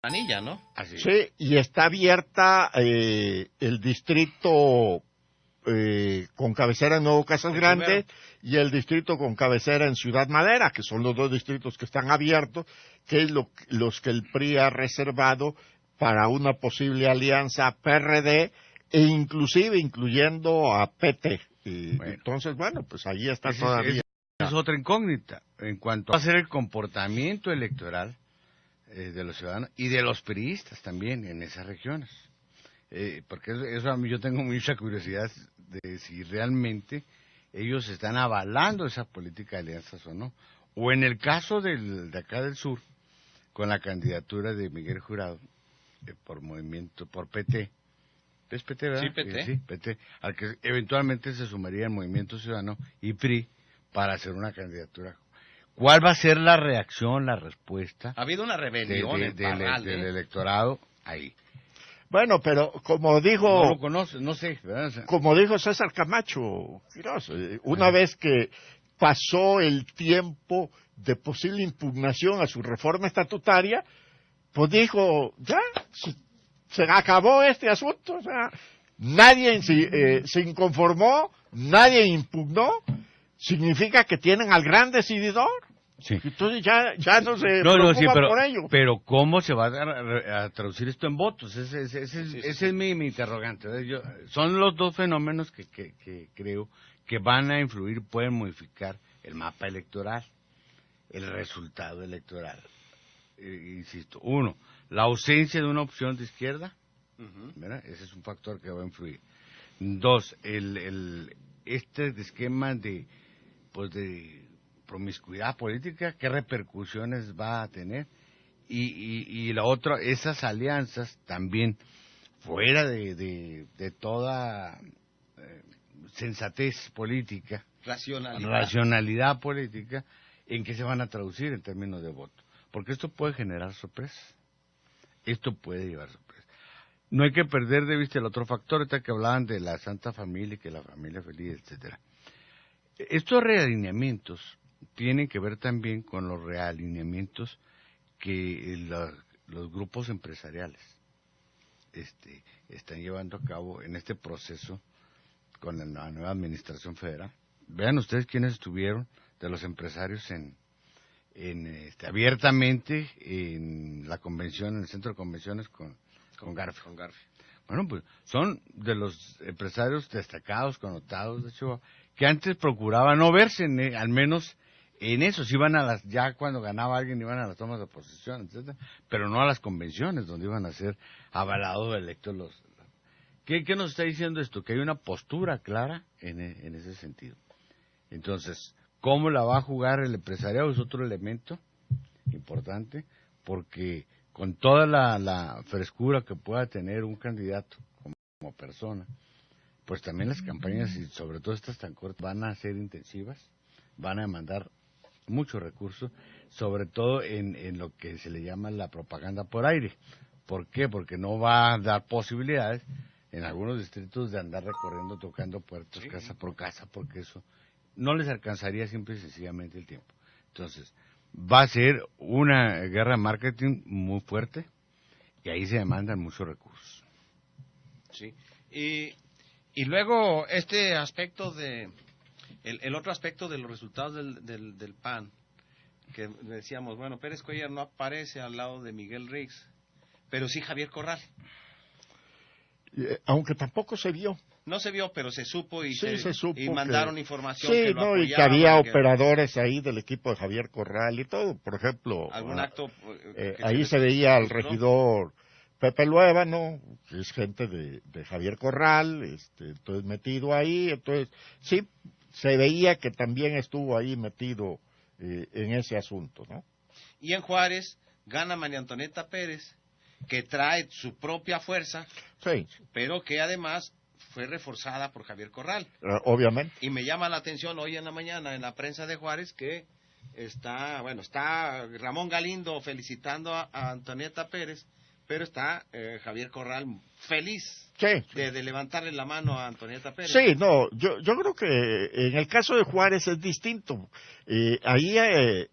Manilla, ¿no? Así. Sí, y está abierta el distrito con cabecera en Nuevo Casas El Grandes primero. y el distrito con cabecera en Ciudad Madera, que son los dos distritos que están abiertos, que es los que el PRI ha reservado para una posible alianza PRD e inclusive incluyendo a PT. Bueno. Entonces, bueno, pues ahí está Esa todavía. es otra incógnita en cuanto a ser el comportamiento electoral de los ciudadanos y de los priistas también en esas regiones. Porque eso a mí yo tengo mucha curiosidad de si realmente ellos están avalando esa política de alianzas o no. O en el caso de acá del sur, con la candidatura de Miguel Jurado por PT. ¿Es PT, verdad? Sí, PT. Sí, PT, al que eventualmente se sumaría el Movimiento Ciudadano y PRI para hacer una candidatura. ¿Cuál va a ser la reacción, la respuesta Ha habido una rebelión en Parral, del electorado ahí? Bueno, pero como dijo... No lo conoce, no sé, ¿verdad? O sea, como dijo César Camacho, Quirós, una vez que pasó el tiempo de posible impugnación a su reforma estatutaria, pues dijo, ya, se acabó este asunto, o sea, nadie se inconformó, nadie impugnó, significa que tienen al gran decididor. sí. Entonces ya no se Sí, preocupan por ello. pero ¿cómo se va a traducir esto en votos? Ese es mi interrogante. Son los dos fenómenos que creo que van a influir, pueden modificar el mapa electoral, el resultado electoral. Insisto, uno, la ausencia de una opción de izquierda, ¿verdad? Ese es un factor que va a influir. Dos, este esquema de promiscuidad política, qué repercusiones va a tener, y la otra, esas alianzas también fuera de toda sensatez política, racionalidad política, en qué se van a traducir en términos de voto, porque esto puede generar sorpresas, esto puede llevar sorpresas. No hay que perder de vista el otro factor, ahorita que hablaban de la Santa Familia y que la familia feliz, etcétera. Estos realineamientos tienen que ver también con los realineamientos que los grupos empresariales están llevando a cabo en este proceso con la nueva administración federal. Vean ustedes quiénes estuvieron de los empresarios abiertamente en la convención, en el centro de convenciones con Garfield. Bueno, pues son de los empresarios destacados, connotados de Chihuahua, que antes procuraban no verse, al menos en eso, si iban ya cuando ganaba alguien iban a las tomas de posesión, etcétera, pero no a las convenciones donde iban a ser avalados o electos ¿Qué nos está diciendo esto? Que hay una postura clara en ese sentido. Entonces, ¿cómo la va a jugar el empresariado? Es otro elemento importante, porque con toda la frescura que pueda tener un candidato como persona, pues también las campañas, y sobre todo estas tan cortas, van a ser intensivas, van a demandar muchos recursos, sobre todo en lo que se le llama la propaganda por aire. ¿Por qué? Porque no va a dar posibilidades en algunos distritos de andar recorriendo, tocando puertas, sí, casa por casa, porque eso no les alcanzaría simple y sencillamente el tiempo. Entonces, va a ser una guerra de marketing muy fuerte y ahí se demandan muchos recursos. Sí. Y luego este aspecto el otro aspecto de los resultados del PAN, que decíamos, bueno, Pérez Cuellar no aparece al lado de Miguel Riggs, pero sí Javier Corral. Aunque tampoco se vio. No se vio, pero se supo y, sí, se supo y mandaron información sí, que lo apoyaban. Y que había operadores ahí del equipo de Javier Corral y todo. Por ejemplo, algún acto ahí se veía al regidor Pepe Luébano, que es gente de Javier Corral, entonces metido ahí. Entonces, sí, se veía que también estuvo ahí metido en ese asunto, ¿no? Y en Juárez gana María Antonieta Pérez, que trae su propia fuerza, sí, pero que además fue reforzada por Javier Corral. Obviamente. Y me llama la atención hoy en la mañana en la prensa de Juárez que está Ramón Galindo felicitando a Antonieta Pérez, pero está Javier Corral feliz de levantarle la mano a Antonieta Pérez. Sí, no, yo creo que en el caso de Juárez es distinto. Ahí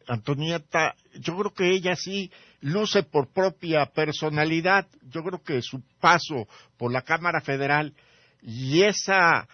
Antonieta, yo creo que ella sí luce por propia personalidad. Yo creo que su paso por la Cámara Federal y esa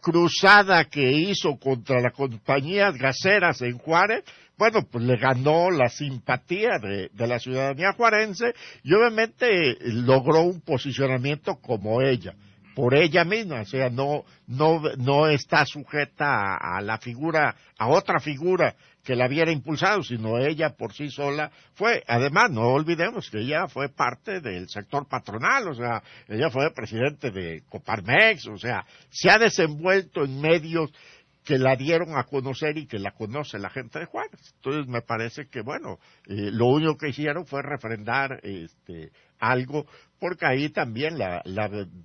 cruzada que hizo contra las compañías gaseras en Juárez, bueno, pues le ganó la simpatía de la ciudadanía juarense y obviamente logró un posicionamiento como ella, por ella misma, o sea, no está sujeta a la figura, a otra figura que la hubiera impulsado, sino ella por sí sola fue. Además, no olvidemos que ella fue parte del sector patronal, o sea, ella fue presidente de Coparmex, o sea, se ha desenvuelto en medios que la dieron a conocer y que la conoce la gente de Juárez. Entonces me parece que, bueno, lo único que hicieron fue refrendar algo, porque ahí también la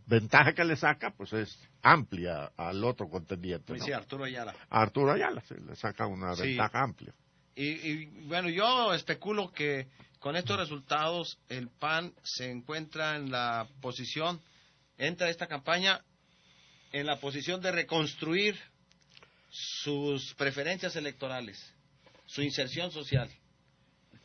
ventaja que le saca, pues es amplia al otro contendiente, ¿no? Sí, Arturo Ayala. A Arturo Ayala sí, le saca una ventaja amplia. Y bueno, yo especulo que con estos resultados el PAN se encuentra en la posición, entra a esta campaña en la posición de reconstruir sus preferencias electorales, su inserción social,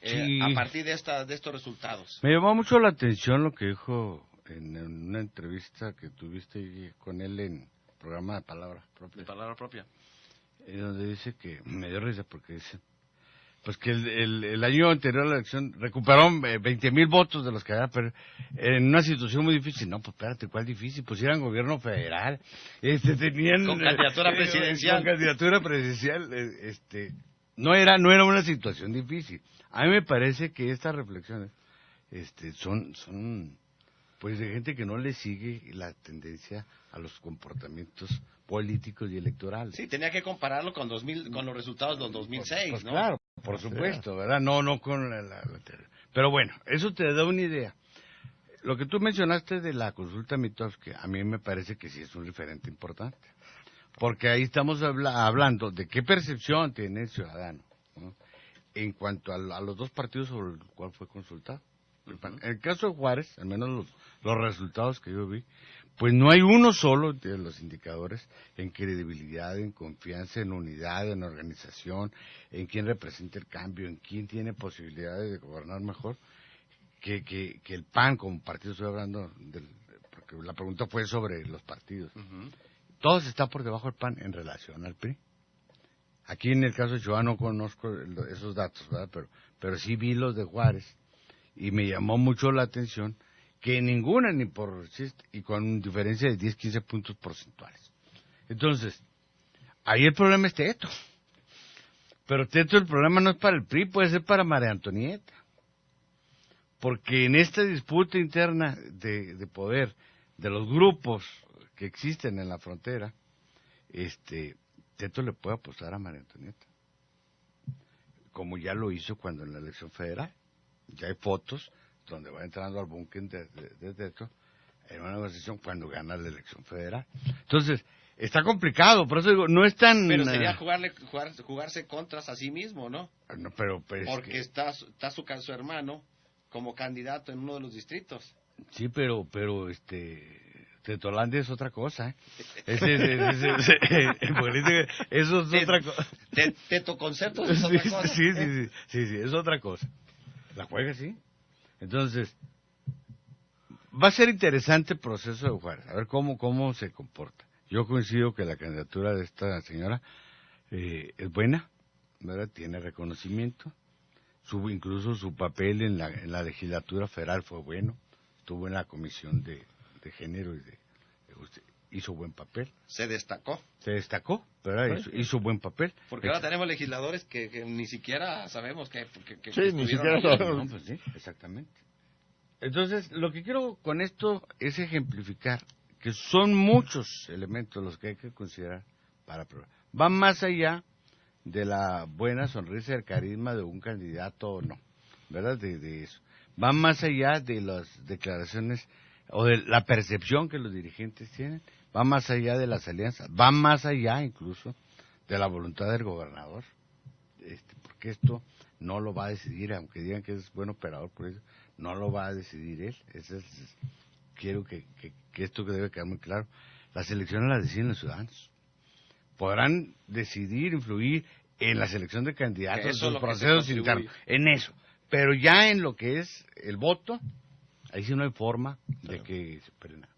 Sí. a partir de estos resultados. Me llamó mucho la atención lo que dijo en una entrevista que tuviste con él en programa de Palabra Propia. De palabra propia. Donde dice que, me dio risa porque dice, pues que el año anterior a la elección recuperaron 20,000 votos de los que había, pero en una situación muy difícil. No, pues espérate, ¿cuál difícil? Pues eran gobierno federal, tenían... Con candidatura presidencial. Con candidatura presidencial, no era una situación difícil. A mí me parece que estas reflexiones son pues de gente que no le sigue la tendencia a los comportamientos políticos y electorales. Sí, tenía que compararlo con los resultados del 2006, pues ¿no? Claro, por supuesto, ¿verdad? No con pero bueno, eso te da una idea. Lo que tú mencionaste de la consulta Mitofsky, a mí me parece que sí es un referente importante. Porque ahí estamos hablando de qué percepción tiene el ciudadano, ¿no? En cuanto a los dos partidos sobre el cual fue consultado. En el caso de Juárez, al menos los resultados que yo vi, pues no hay uno solo de los indicadores en credibilidad, en confianza, en unidad, en organización, en quién representa el cambio, en quién tiene posibilidades de gobernar mejor, que el PAN como partido. Estoy hablando porque la pregunta fue sobre los partidos. Todos están por debajo del PAN en relación al PRI. Aquí en el caso de Chihuahua no conozco esos datos, ¿verdad? Pero sí vi los de Juárez y me llamó mucho la atención que ninguna, ni por chiste, y con diferencia de 10, 15 puntos porcentuales. Entonces, ahí el problema es Teto. Pero Teto, el problema no es para el PRI, puede ser para María Antonieta. Porque en esta disputa interna de poder de los grupos que existen en la frontera, Teto le puede apostar a María Antonieta, como ya lo hizo cuando en la elección federal. Ya hay fotos donde va entrando al búnker de Teto en una negociación cuando gana la elección federal. Entonces, está complicado, por eso digo, no es tan... Pero sería jugarse contras a sí mismo, ¿no? No, pero porque está su hermano como candidato en uno de los distritos. Sí, pero Tetolandia es otra cosa, ¿eh? Eso es otra cosa. Tetoconceptos es otra cosa. Sí, es otra cosa. La juega, sí. Entonces, va a ser interesante el proceso de Juárez, a ver cómo se comporta. Yo coincido que la candidatura de esta señora es buena, ¿verdad? Tiene reconocimiento. Incluso su papel en la legislatura federal fue bueno. Estuvo en la comisión de género y de justicia. Hizo buen papel. Se destacó, ¿verdad? Hizo buen papel. Porque ahora tenemos legisladores que ni siquiera sabemos que sí, ni siquiera sabemos. No, pues sí, exactamente. Entonces, lo que quiero con esto es ejemplificar que son muchos elementos los que hay que considerar para probar. Van más allá de la buena sonrisa y el carisma de un candidato o no, ¿verdad? De eso. Van más allá de las declaraciones o de la percepción que los dirigentes tienen, va más allá de las alianzas, va más allá incluso de la voluntad del gobernador, porque esto no lo va a decidir, aunque digan que es buen operador, por eso no lo va a decidir él. Quiero que esto que debe quedar muy claro, las elecciones las deciden los ciudadanos. Podrán decidir, influir en la selección de candidatos, en los procesos internos, en eso, Pero ya en lo que es el voto, ahí sí no hay forma de que se prenda.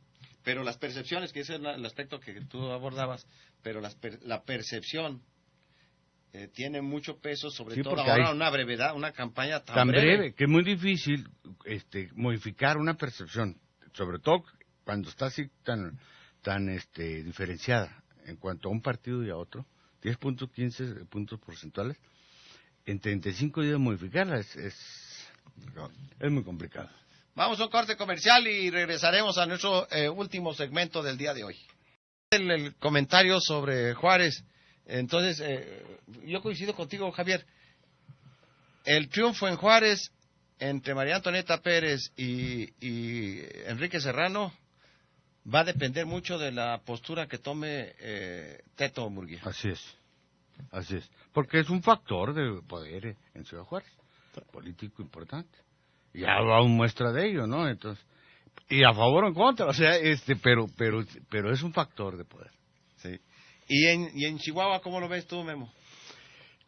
Pero las percepciones, que ese es el aspecto que tú abordabas, pero la percepción tiene mucho peso, sobre todo ahora una brevedad, una campaña tan breve, que es muy difícil modificar una percepción, sobre todo cuando está así tan diferenciada en cuanto a un partido y a otro, 10 puntos, 15 puntos porcentuales, en 35 días modificarla es muy complicado. Vamos a un corte comercial y regresaremos a nuestro último segmento del día de hoy. El comentario sobre Juárez. Entonces, yo coincido contigo, Javier. El triunfo en Juárez entre María Antonieta Pérez y Enrique Serrano va a depender mucho de la postura que tome Teto Murguía. Así es. Porque es un factor de poder en Ciudad Juárez, político importante. Ya va una muestra de ello, ¿no? Entonces, y a favor o en contra, o sea, pero es un factor de poder. Sí. ¿Y en Chihuahua cómo lo ves tú, Memo?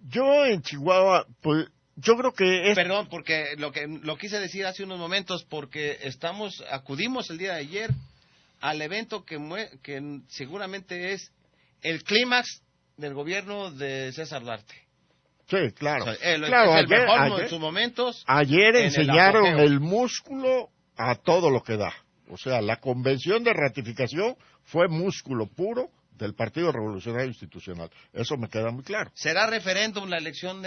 Yo en Chihuahua, pues, yo creo que Perdón, porque lo quise decir hace unos momentos, porque acudimos el día de ayer al evento que seguramente es el clímax del gobierno de César Duarte. Sí, claro. O sea, claro, es el mejor en sus momentos. Ayer enseñaron el músculo a todo lo que da. O sea, la convención de ratificación fue músculo puro del Partido Revolucionario Institucional. Eso me queda muy claro. ¿Será referéndum la elección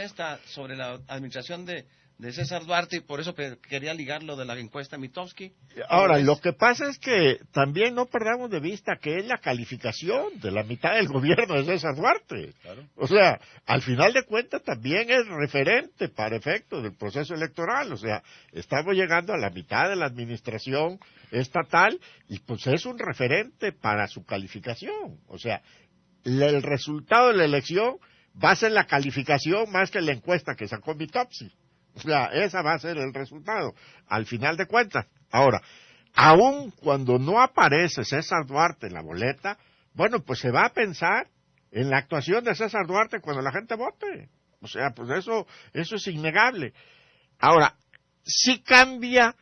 sobre la administración de César Duarte? Y por eso quería ligar lo de la encuesta Mitofsky. Ahora, lo que pasa es que también no perdamos de vista que es la calificación de la mitad del gobierno de César Duarte. Claro. O sea, al final de cuentas también es referente para efectos del proceso electoral. O sea, estamos llegando a la mitad de la administración estatal y pues es un referente para su calificación. O sea, el resultado de la elección va a ser la calificación más que la encuesta que sacó Mitofsky. O sea, esa va a ser el resultado, al final de cuentas. Ahora, aun cuando no aparece César Duarte en la boleta, bueno, pues se va a pensar en la actuación de César Duarte cuando la gente vote. O sea, pues eso es innegable. Ahora, sí cambia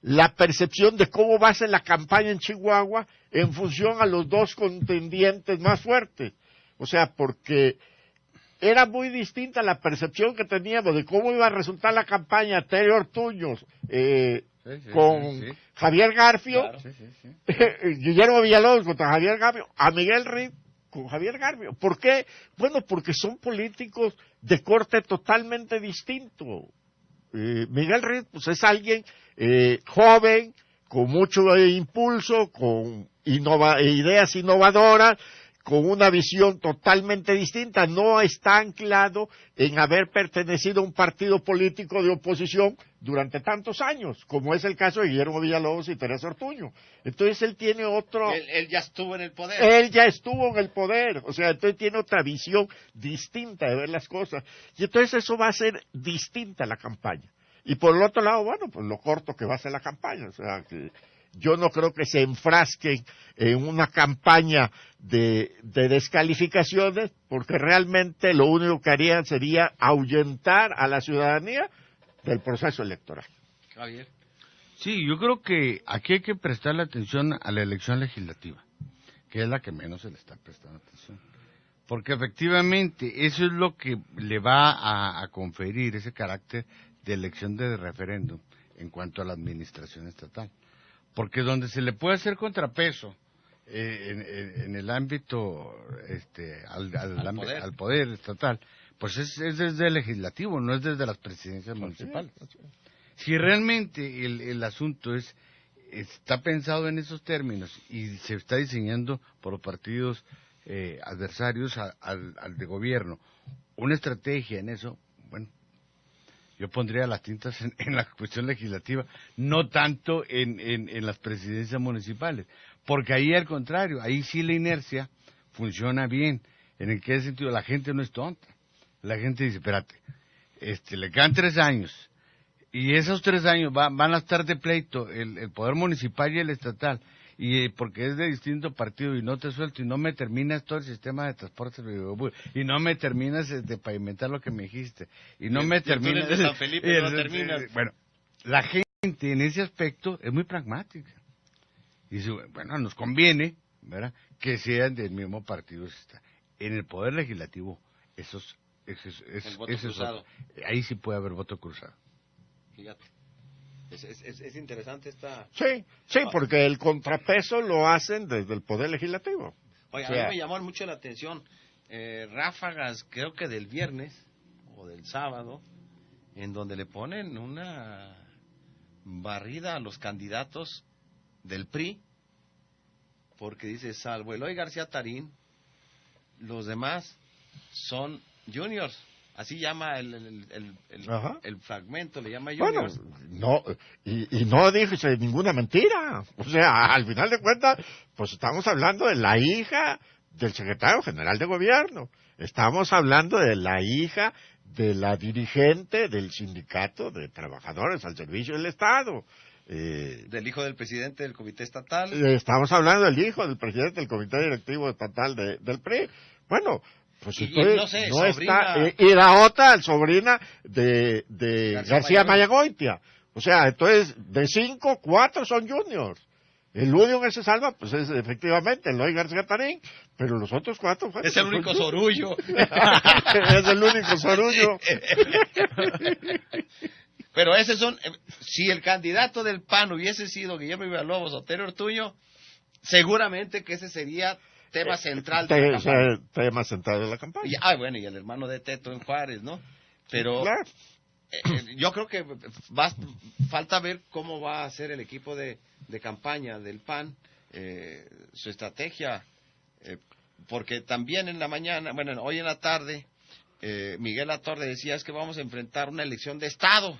la percepción de cómo va a ser la campaña en Chihuahua en función a los dos contendientes más fuertes. O sea, porque era muy distinta la percepción que teníamos de cómo iba a resultar la campaña Tere Ortuño con Javier Garfio, claro. Guillermo Villalobos contra Javier Garfio, a Miguel Riz con Javier Garfio. ¿Por qué? Bueno, porque son políticos de corte totalmente distinto. Miguel Riz pues es alguien joven, con mucho impulso, con ideas innovadoras, con una visión totalmente distinta, no está anclado en haber pertenecido a un partido político de oposición durante tantos años, como es el caso de Guillermo Villalobos y Teresa Ortuño. Entonces él tiene otro... Él ya estuvo en el poder. Él ya estuvo en el poder, o sea, entonces tiene otra visión distinta de ver las cosas. Y entonces eso va a ser distinta la campaña. Y por el otro lado, bueno, pues lo corto que va a ser la campaña, o sea, que yo no creo que se enfrasquen en una campaña de descalificaciones, porque realmente lo único que harían sería ahuyentar a la ciudadanía del proceso electoral. Javier. Sí, yo creo que aquí hay que prestarle atención a la elección legislativa, que es la que menos se le está prestando atención. Porque efectivamente eso es lo que le va a conferir ese carácter de elección de referéndum en cuanto a la administración estatal. Porque donde se le puede hacer contrapeso en el ámbito al poder estatal, pues es desde el legislativo, no es desde las presidencias municipales. Si realmente el asunto está pensado en esos términos y se está diseñando por los partidos adversarios al de gobierno una estrategia en eso, bueno, yo pondría las tintas en la cuestión legislativa, no tanto en las presidencias municipales, porque ahí al contrario, ahí sí la inercia funciona bien. ¿En el qué sentido? La gente no es tonta. La gente dice, espérate, le quedan 3 años, y esos 3 años van a estar de pleito el poder municipal y el estatal, y porque es de distinto partido y no te suelto y no me terminas todo el sistema de transporte y no me terminas de pavimentar lo que me dijiste y no me terminas de San Felipe no terminas. Bueno, la gente en ese aspecto es muy pragmática y dice, bueno, nos conviene, ¿verdad?, que sean del mismo partido. En el Poder Legislativo, el voto cruzado. Ahí sí puede haber voto cruzado. Fíjate. Es interesante esta... Sí, porque el contrapeso lo hacen desde el Poder Legislativo. Oye, a mí me llamó mucho la atención ráfagas, creo que del viernes o del sábado, en donde le ponen una barrida a los candidatos del PRI, porque dice, salvo Eloy García Tarín, los demás son juniors. Así llama el fragmento, le llama juniors. Bueno, no, y no dije ninguna mentira. O sea, al final de cuentas, pues estamos hablando de la hija del secretario general de gobierno. Estamos hablando de la hija de la dirigente del sindicato de trabajadores al servicio del Estado. Del hijo del presidente del comité estatal. Estamos hablando del hijo del presidente del comité directivo estatal del PRI. Bueno, pues no sé, no sobrina... está, y la otra sobrina de García Mayagoitia. O sea, entonces, de 5, 4 son juniors. El único que se salva, pues es efectivamente Eloy García Tarín, pero los otros 4... Es el único sorullo. Es el único sorullo. Pero si el candidato del PAN hubiese sido Guillermo Villalobos o Otero Ortuño, seguramente que ese sería tema central de la campaña. Tema central de la campaña. Bueno, y el hermano de Teto en Juárez, ¿no? Pero claro. Yo creo que falta ver cómo va a ser el equipo de campaña del PAN, su estrategia, porque también en la mañana, hoy en la tarde, Miguel Latorre decía, es que vamos a enfrentar una elección de Estado,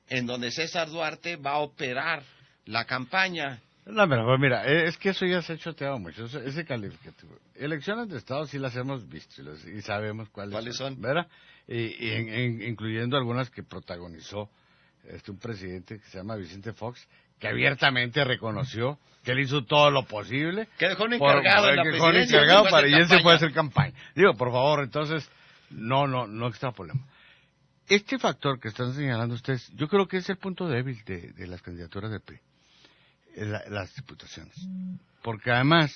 en donde César Duarte va a operar la campaña. No, pero mira, es que eso ya se ha choteado mucho, ese calificativo. Elecciones de Estado sí las hemos visto y sabemos cuáles son, ¿verdad? Incluyendo algunas que protagonizó un presidente que se llama Vicente Fox, que abiertamente reconoció que él hizo todo lo posible. Que dejó un encargado en la presidencia. Y él se fue a hacer campaña. Digo, por favor, entonces, no extrapolemos. Este factor que están señalando ustedes, yo creo que es el punto débil de las candidaturas del PRI. Las diputaciones, porque además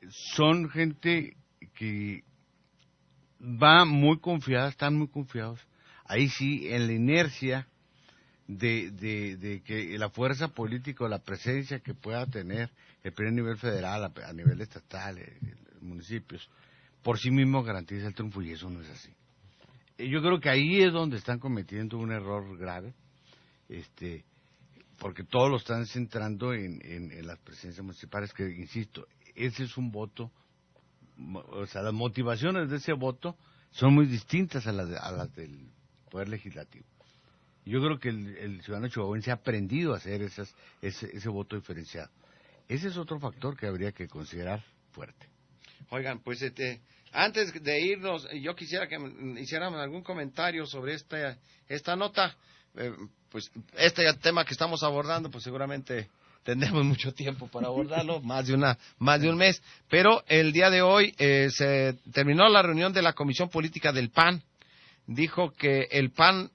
son gente que va muy confiada, están muy confiados, ahí sí, en la inercia de que la fuerza política o la presencia que pueda tener el PRI a nivel federal, a nivel estatal, municipios, por sí mismo garantiza el triunfo, y eso no es así. Yo creo que ahí es donde están cometiendo un error grave, porque todos lo están centrando en las presidencias municipales, que, insisto, ese es un voto, o sea, las motivaciones de ese voto son muy distintas a las del Poder Legislativo. Yo creo que el ciudadano chihuahuense ha aprendido a hacer ese voto diferenciado. Ese es otro factor que habría que considerar fuerte. Oigan, pues antes de irnos, yo quisiera que hicieran algún comentario sobre esta nota. Pues este tema que estamos abordando, pues seguramente tendremos mucho tiempo para abordarlo, más de un mes, pero el día de hoy se terminó la reunión de la Comisión Política del PAN. Dijo que el PAN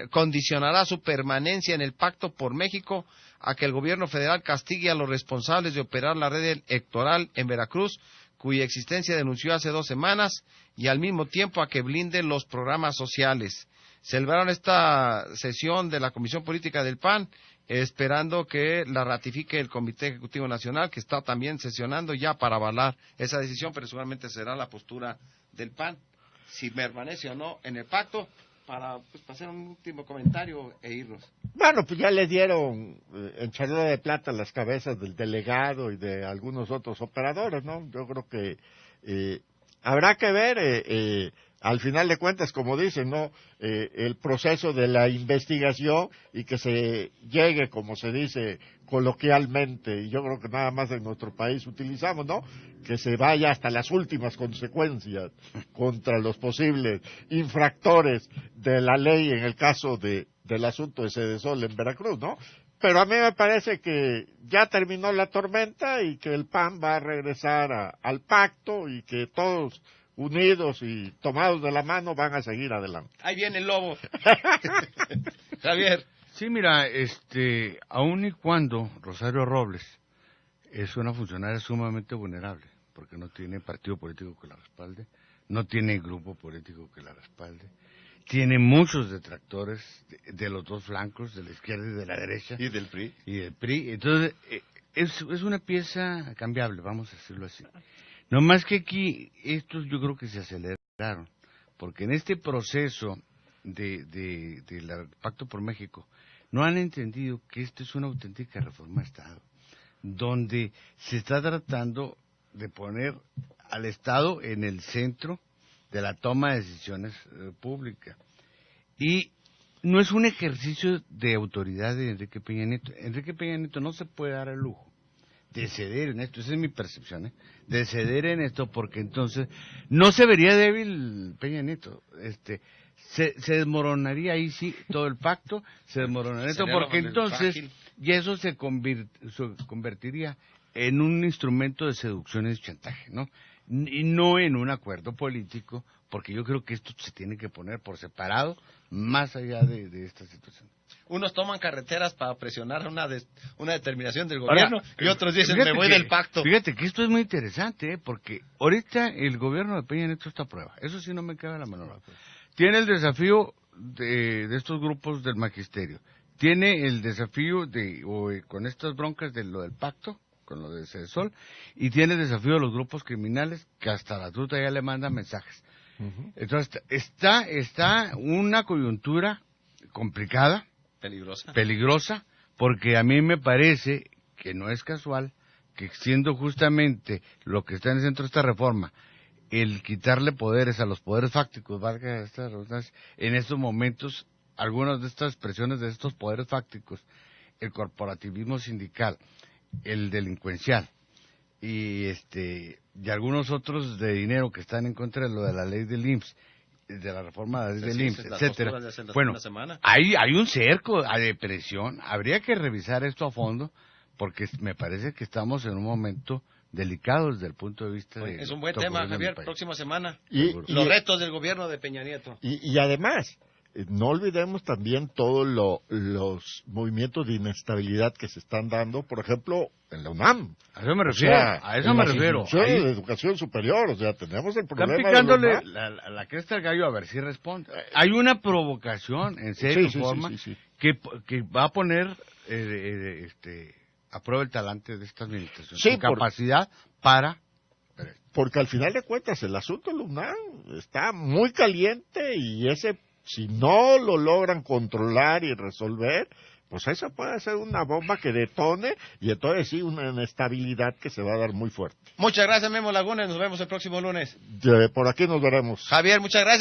condicionará su permanencia en el Pacto por México a que el gobierno federal castigue a los responsables de operar la red electoral en Veracruz, cuya existencia denunció hace 2 semanas, y al mismo tiempo a que blinde los programas sociales. Celebraron esta sesión de la Comisión Política del PAN, esperando que la ratifique el Comité Ejecutivo Nacional, que está también sesionando ya para avalar esa decisión, pero seguramente será la postura del PAN, si permanece o no en el pacto, para hacer un último comentario e irnos. Bueno, pues ya le dieron en charla de plata las cabezas del delegado y de algunos otros operadores, ¿no? Yo creo que habrá que ver, al final de cuentas, como dicen, ¿no? El proceso de la investigación y que se llegue, como se dice coloquialmente, y yo creo que nada más en nuestro país utilizamos, ¿no? Que se vaya hasta las últimas consecuencias contra los posibles infractores de la ley en el caso del asunto de Sedesol en Veracruz, ¿no? Pero a mí me parece que ya terminó la tormenta y que el PAN va a regresar al pacto y que todos unidos y tomados de la mano van a seguir adelante. Ahí viene el lobo. Javier. Sí, mira, aun y cuando Rosario Robles es una funcionaria sumamente vulnerable, porque no tiene partido político que la respalde, no tiene grupo político que la respalde, tiene muchos detractores de los dos flancos, de la izquierda y de la derecha. Y del PRI. Y del PRI. Entonces, es una pieza cambiable, vamos a decirlo así. No más que aquí, estos yo creo que se aceleraron, porque en este proceso del Pacto por México, no han entendido que esto es una auténtica reforma de Estado, donde se está tratando de poner al Estado en el centro de la toma de decisiones públicas. Y no es un ejercicio de autoridad de Enrique Peña Nieto. Enrique Peña Nieto no se puede dar el lujo de ceder en esto, esa es mi percepción, de ceder en esto, porque entonces no se vería débil Peña Nieto, se desmoronaría ahí sí todo el pacto, se desmoronaría esto, porque entonces ya eso se convertiría en un instrumento de seducción y chantaje, ¿no? Y no en un acuerdo político, porque yo creo que esto se tiene que poner por separado, más allá de esta situación. Unos toman carreteras para presionar una determinación del gobierno. Ahora, y otros dicen, me voy del pacto. Fíjate que esto es muy interesante, porque ahorita el gobierno de Peña Nieto está a prueba. Eso sí no me cabe la menor. Tiene el desafío de estos grupos del magisterio. Tiene el desafío con estas broncas de lo del pacto, con lo de Cedesol, y tiene el desafío de los grupos criminales, que hasta la tuta ya le mandan mensajes. Uh-huh. Entonces, está una coyuntura complicada, peligrosa, porque a mí me parece que no es casual que, siendo justamente lo que está en el centro de esta reforma, el quitarle poderes a los poderes fácticos, valga esta redundancia, en estos momentos, algunas de estas expresiones de estos poderes fácticos, el corporativismo sindical, el delincuencial y algunos otros de dinero que están en contra de lo de la ley del IMSS, de la reforma de la ley del IMSS, etcétera. Bueno, hay un cerco de presión, habría que revisar esto a fondo, porque me parece que estamos en un momento delicado desde el punto de vista de... Es un buen tema, Javier, próxima semana. Y los retos del gobierno de Peña Nieto. Y además, no olvidemos también todos los movimientos de inestabilidad que se están dando, por ejemplo, en la UNAM. A eso me refiero. A eso me refiero. De educación superior, o sea, tenemos el problema. Están picándole la cresta al gallo a ver si responde. Hay una provocación, en serio, forma, que va a poner a prueba el talante de esta administración. Su capacidad para... Porque al final de cuentas, el asunto de la UNAM está muy caliente y si no lo logran controlar y resolver, pues eso puede ser una bomba que detone y entonces sí una inestabilidad que se va a dar muy fuerte. Muchas gracias, Memo Lagunes. Nos vemos el próximo lunes. Por aquí nos veremos. Javier, muchas gracias.